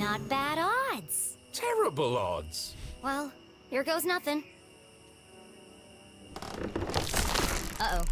Not bad odds. Terrible odds. Well, here goes nothing. Uh-oh.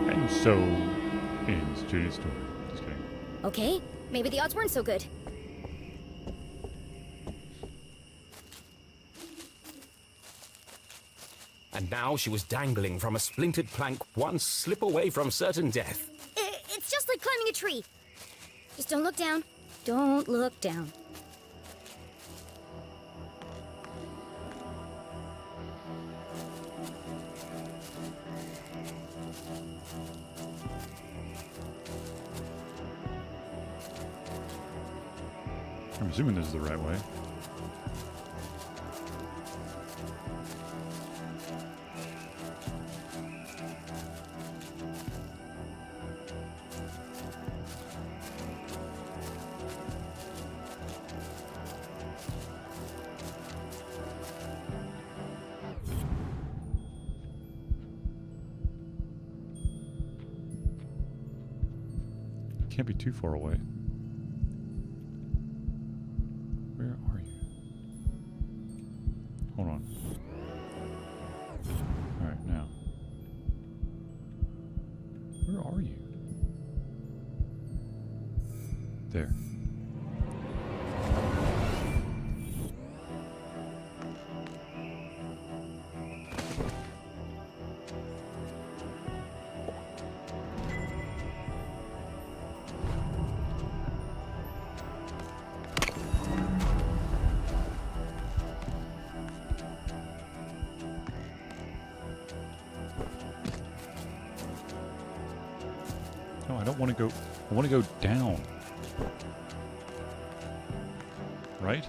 And so ends Judy's story. Just kidding. Okay, maybe the odds weren't so good. And now she was dangling from a splintered plank, one slip away from certain death. It's just like climbing a tree. Just don't look down. Don't look down. I'm assuming this is the right way. Can't be too far away. Where are you? Hold on. Alright, now. Where are you? There. No, I don't want to go. I want to go down. Right?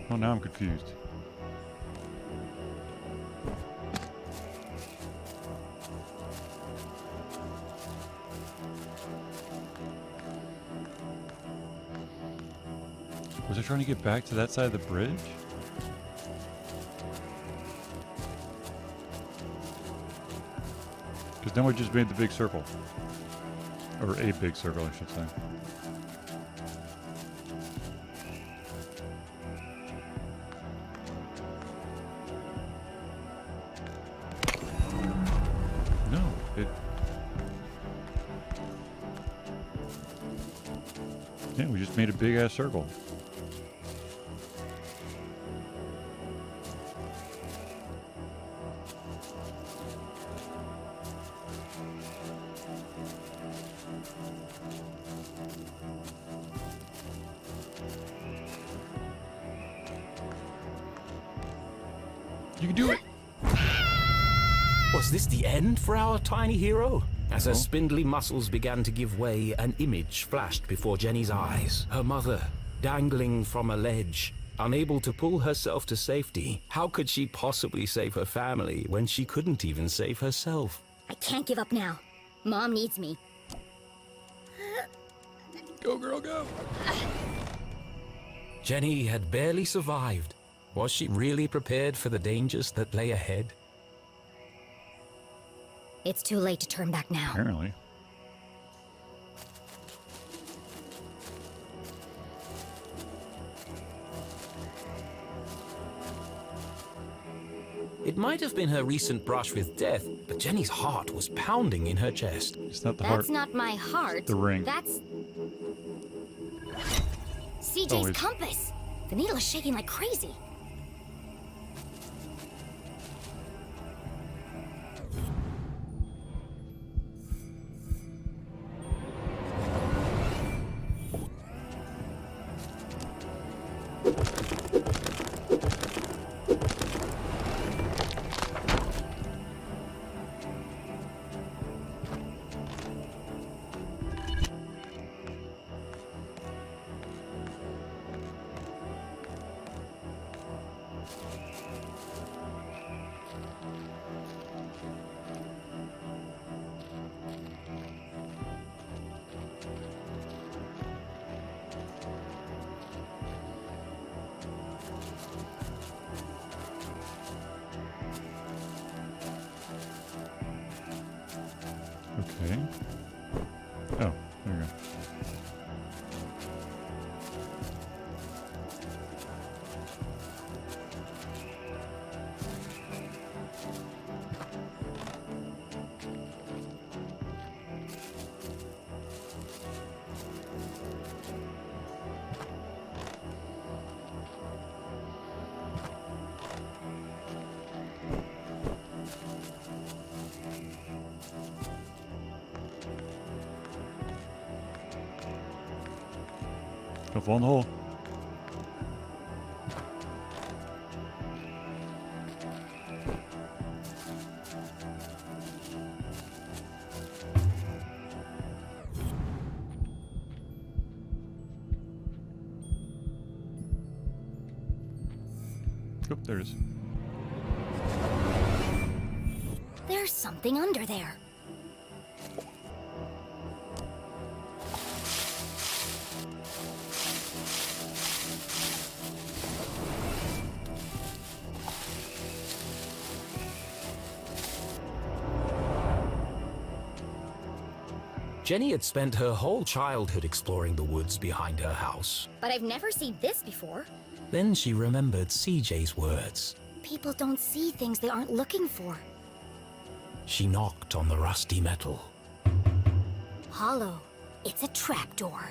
Oh, now I'm confused. Was I trying to get back to that side of the bridge? Because then we just made the big circle. Or a big circle, I should say. No, it... Yeah, we just made a big ass circle. You can do it! Was this the end for our tiny hero? As her spindly muscles began to give way, an image flashed before Jenny's eyes. Her mother, dangling from a ledge, unable to pull herself to safety. How could she possibly save her family when she couldn't even save herself? I can't give up now. Mom needs me. Go, girl, go! Jenny had barely survived. Was she really prepared for the dangers that lay ahead? It's too late to turn back now. Apparently. It might have been her recent brush with death, but Jenny's heart was pounding in her chest. It's not the heart. That's not my heart. The ring. That's... CJ's Oh, it's- compass. The needle is shaking like crazy. Okay. Oh, there we go. Of one hole. Oh, there it is. There's something under there. Jenny had spent her whole childhood exploring the woods behind her house. But I've never seen this before. Then she remembered CJ's words. People don't see things they aren't looking for. She knocked on the rusty metal. Hollow. It's a trapdoor.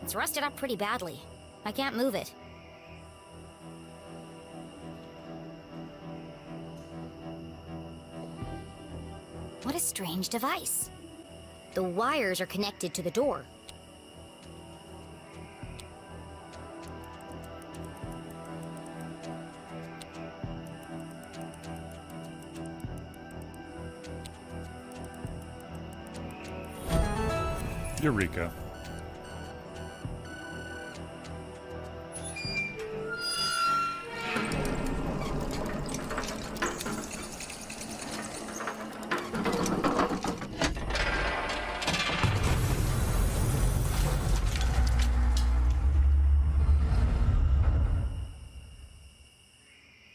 It's rusted up pretty badly. I can't move it. What a strange device. The wires are connected to the door. Eureka.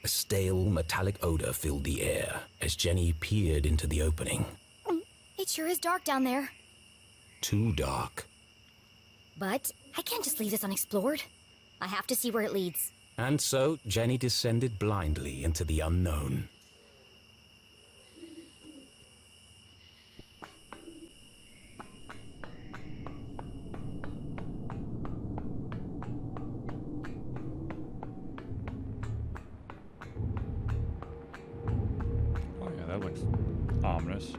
A stale, metallic odor filled the air as Jenny peered into the opening. It sure is dark down there. Too dark. But I can't just leave this unexplored. I have to see where it leads. And so Jenny descended blindly into the unknown. Oh yeah, that looks ominous.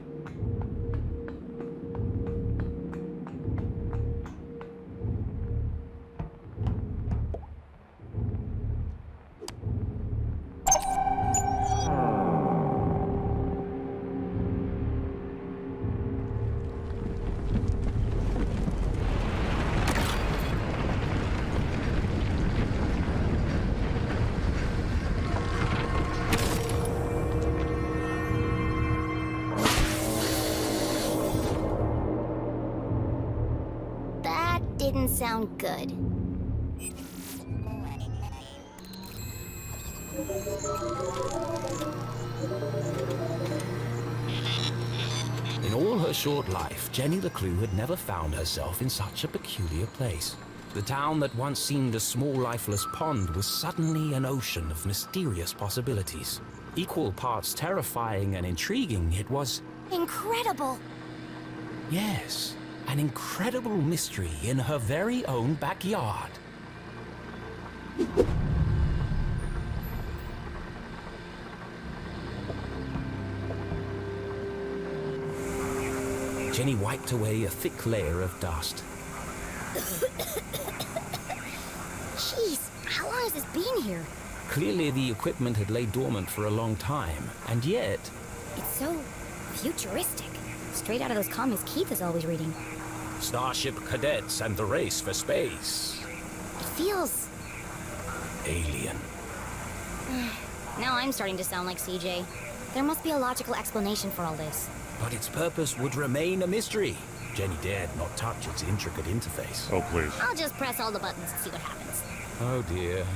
Didn't sound good. In all her short life, JennyLeClue had never found herself in such a peculiar place. The town that once seemed a small, lifeless pond was suddenly an ocean of mysterious possibilities. Equal parts terrifying and intriguing, it was... Incredible! Yes, an incredible mystery in her very own backyard. Jenny wiped away a thick layer of dust. Jeez, how long has this been here? Clearly the equipment had laid dormant for a long time, and yet... It's so futuristic. Straight out of those comics Keith is always reading. Starship cadets and the race for space. It feels... Alien. Now I'm starting to sound like CJ. There must be a logical explanation for all this. But its purpose would remain a mystery. Jenny dared not touch its intricate interface. Oh, please. I'll just press all the buttons and see what happens. Oh dear.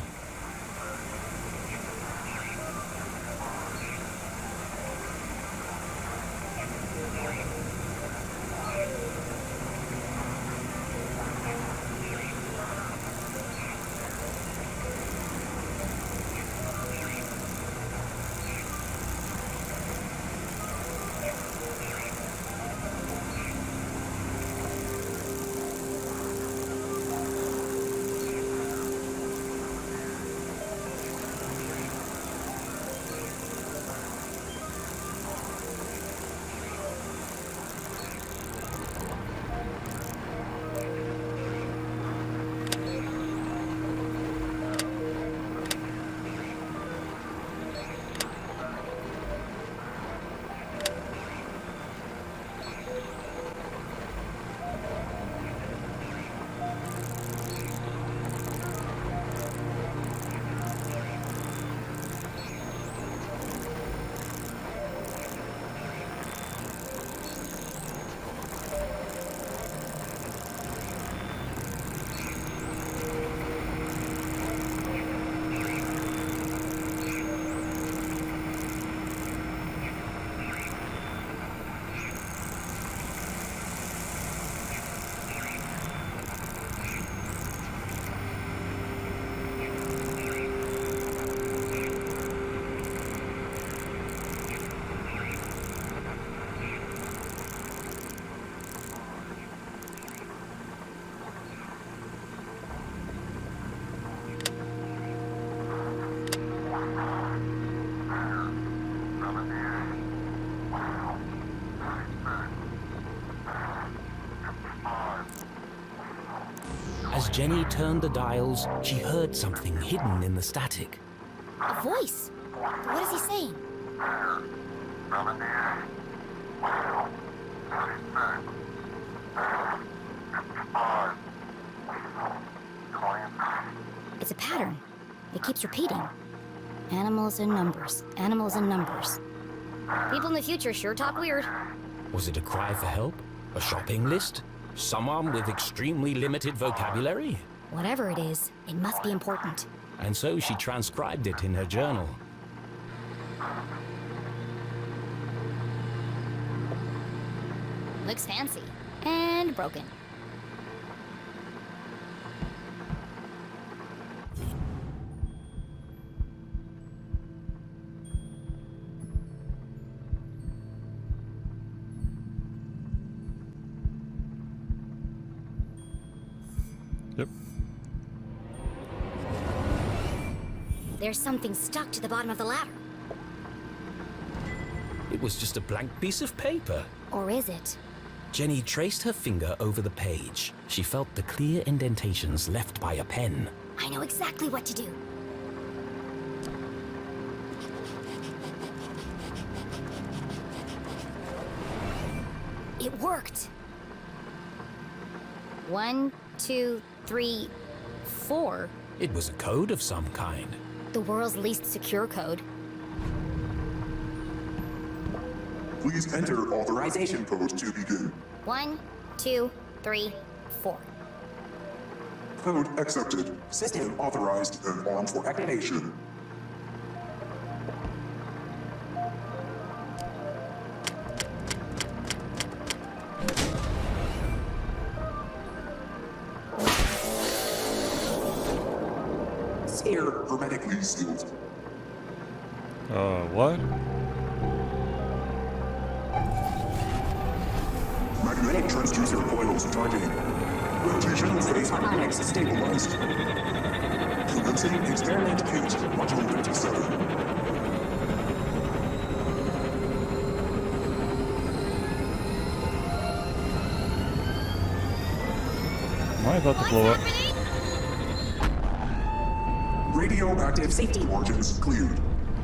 As Jenny turned the dials, she heard something hidden in the static. A voice. What is he saying? It's a pattern. It keeps repeating. Animals and numbers. Animals and numbers. People in the future sure talk weird. Was it a cry for help? A shopping list? Someone with extremely limited vocabulary? Whatever it is, it must be important. And so she transcribed it in her journal. Looks fancy. And broken. Yep. There's something stuck to the bottom of the ladder. It was just a blank piece of paper. Or is it? Jenny traced her finger over the page. She felt the clear indentations left by a pen. I know exactly what to do. It worked. 1, 2, 3, 4. It was a code of some kind. The world's least secure code. Please enter authorization code to begin. 1, 2, 3, 4. Code accepted. System authorized and armed for activation. Sphere hermetically sealed. What? Magnetic transducer coils charging. Rotational phase harmonics stabilized. Commencing experiment 8, module 57. Am I about to blow up? Radioactive safety margins cleared.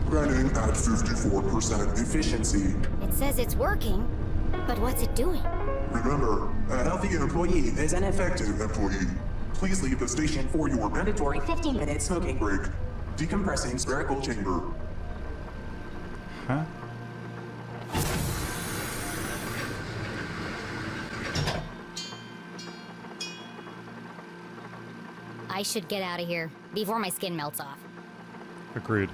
Running at 54% efficiency. It says it's working, but what's it doing? Remember, a healthy employee is an effective employee. Please leave the station for your mandatory 15-minute smoking break. Decompressing spherical chamber. Huh? I should get out of here before my skin melts off. Agreed.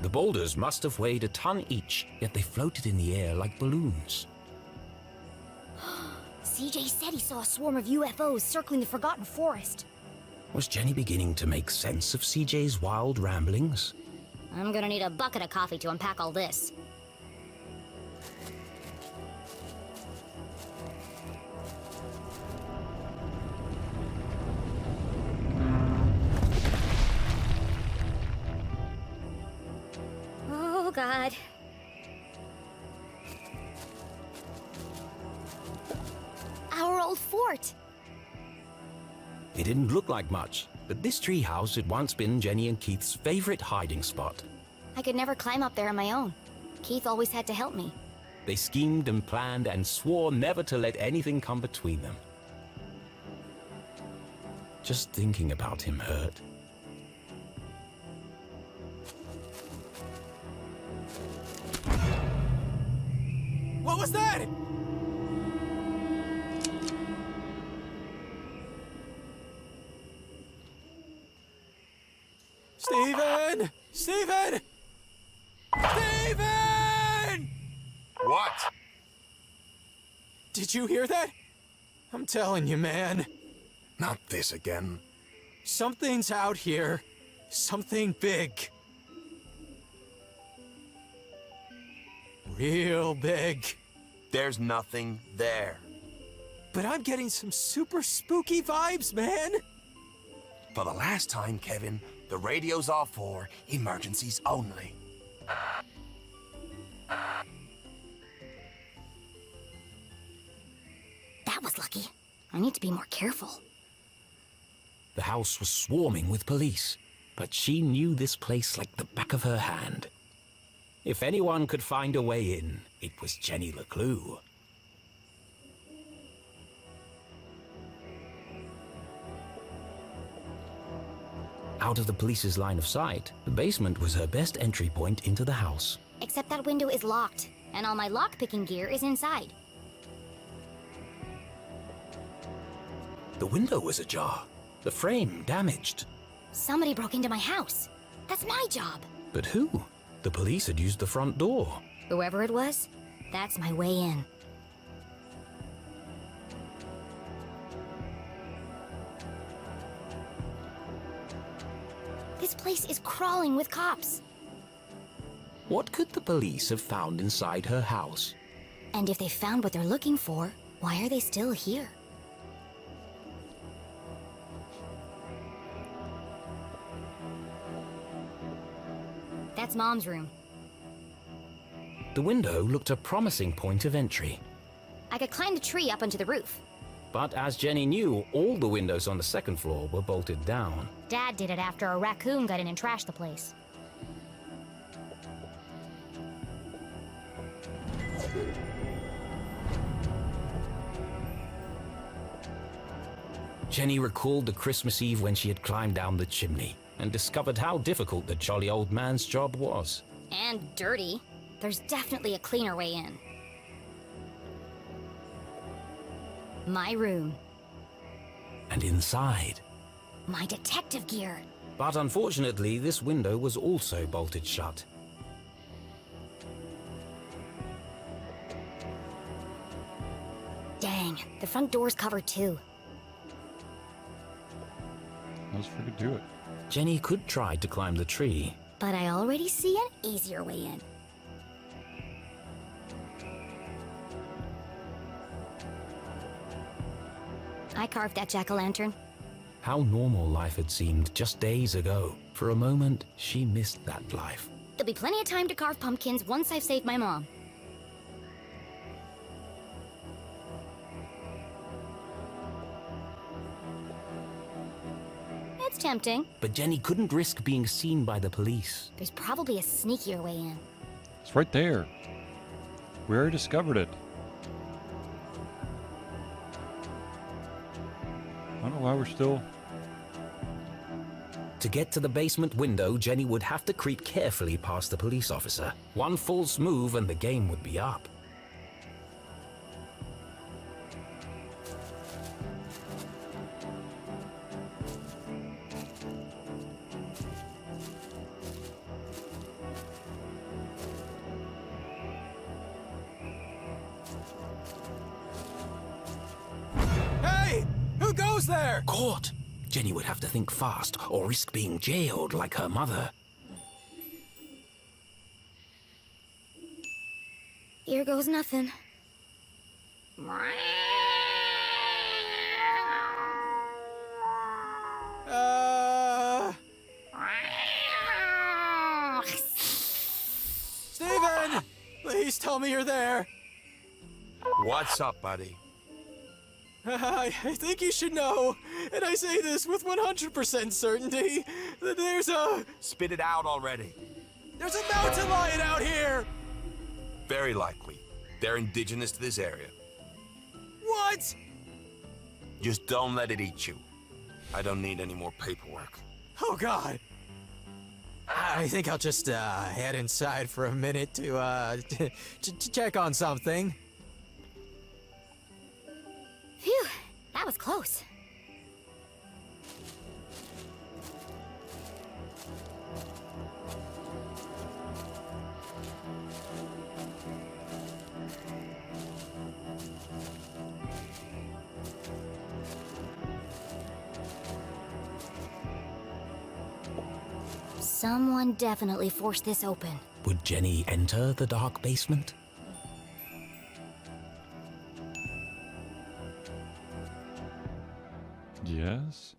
The boulders must have weighed a ton each, yet they floated in the air like balloons. CJ said he saw a swarm of UFOs circling the Forgotten Forest. Was Jenny beginning to make sense of CJ's wild ramblings? I'm gonna need a bucket of coffee to unpack all this. Oh, God. Our old fort. It didn't look like much, but this treehouse had once been Jenny and Keith's favorite hiding spot. I could never climb up there on my own. Keith always had to help me. They schemed and planned and swore never to let anything come between them. Just thinking about him hurt. What was that? Steven! Steven! Steven! What? Did you hear that? I'm telling you, man. Not this again. Something's out here. Something big. Real big. There's nothing there. But I'm getting some super spooky vibes, man. For the last time, Kevin, the radio's off for emergencies only. That was lucky. I need to be more careful. The house was swarming with police, but she knew this place like the back of her hand. If anyone could find a way in, it was JennyLeClue. Out of the police's line of sight, the basement was her best entry point into the house. Except that window is locked, and all my lockpicking gear is inside. The window was ajar, the frame damaged. Somebody broke into my house. That's my job. But who? The police had used the front door. Whoever it was, that's my way in. This place is crawling with cops. What could the police have found inside her house? And if they found what they're looking for, why are they still here? That's Mom's room. The window looked a promising point of entry. I could climb the tree up onto the roof. But as Jenny knew, all the windows on the second floor were bolted down. Dad did it after a raccoon got in and trashed the place. Jenny recalled the Christmas Eve when she had climbed down the chimney and discovered how difficult the jolly old man's job was. And dirty. There's definitely a cleaner way in. My room. And inside. My detective gear. But unfortunately, this window was also bolted shut. Dang, the front door's covered too. Let's freaking do it. Jenny could try to climb the tree. But I already see an easier way in. I carved that jack-o'-lantern. How normal life had seemed just days ago. For a moment, she missed that life. There'll be plenty of time to carve pumpkins once I've saved my mom. That's tempting. But Jenny couldn't risk being seen by the police. There's probably a sneakier way in. It's right there. We already discovered it. I don't know why we're still... To get to the basement window, Jenny would have to creep carefully past the police officer. One false move and the game would be up. Hey! Who goes there? Caught! Jenny would have to think fast or risk being jailed like her mother. Here goes nothing. Steven! Please tell me you're there. What's up, buddy? I think you should know, and I say this with 100% certainty, that there's a Spit it out already. mountain lion out here! Very likely. They're indigenous to this area. What? Just don't let it eat you. I don't need any more paperwork. Oh, God. I think I'll just head inside for a minute to check on something. Phew, that was close. Someone definitely forced this open. Would Jenny enter the dark basement? Yes?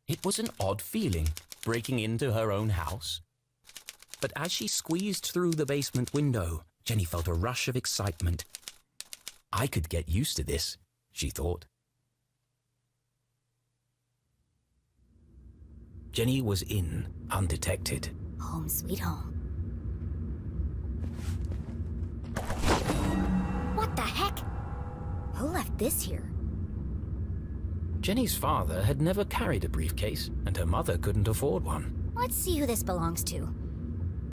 It was an odd feeling, breaking into her own house. But as she squeezed through the basement window, Jenny felt a rush of excitement. I could get used to this, she thought. Jenny was in, undetected. Home sweet home. What the heck? Who left this here? Jenny's father had never carried a briefcase, and her mother couldn't afford one. Let's see who this belongs to.